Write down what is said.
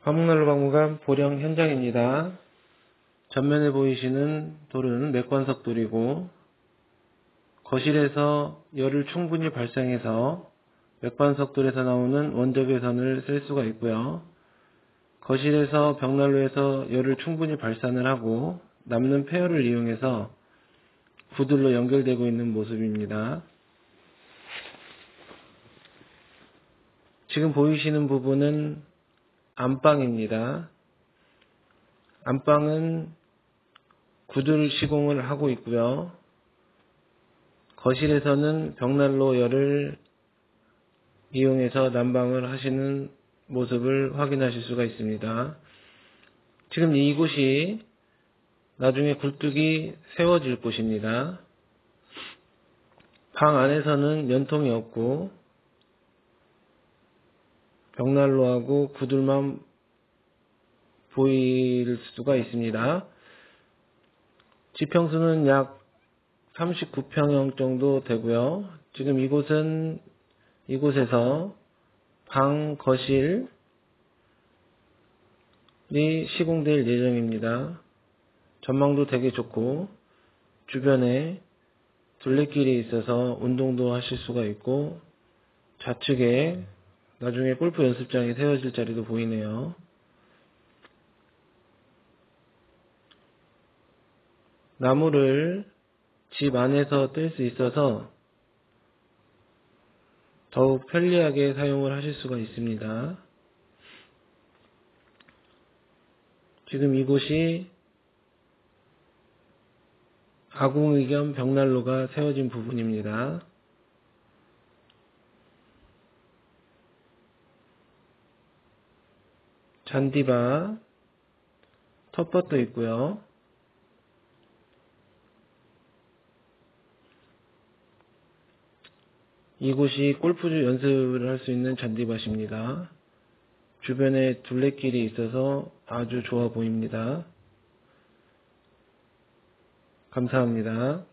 화목난로 박물관 보령 현장입니다. 전면에 보이시는 돌은 맥관석 돌이고 거실에서 열을 충분히 발생해서 맥관석 돌에서 나오는 원적외선을 쓸 수가 있고요. 거실에서 벽난로에서 열을 충분히 발산을 하고 남는 폐열을 이용해서 구들로 연결되고 있는 모습입니다. 지금 보이시는 부분은 안방입니다. 안방은 구들 시공을 하고 있고요. 거실에서는 벽난로 열을 이용해서 난방을 하시는 모습을 확인하실 수가 있습니다. 지금 이곳이 나중에 굴뚝이 세워질 곳입니다. 방 안에서는 연통이 없고 벽난로하고 구들만 보일 수가 있습니다. 지평수는 약 39평형 정도 되고요. 지금 이곳에서 방, 거실이 시공될 예정입니다. 전망도 되게 좋고 주변에 둘레길이 있어서 운동도 하실 수가 있고 좌측에 나중에 골프 연습장이 세워질 자리도 보이네요. 나무를 집 안에서 뗄 수 있어서 더욱 편리하게 사용을 하실 수가 있습니다. 지금 이곳이 아궁이 겸 벽난로가 세워진 부분입니다. 잔디밭, 텃밭도 있고요. 이곳이 골프 연습을 할 수 있는 잔디밭입니다. 주변에 둘레길이 있어서 아주 좋아 보입니다. 감사합니다.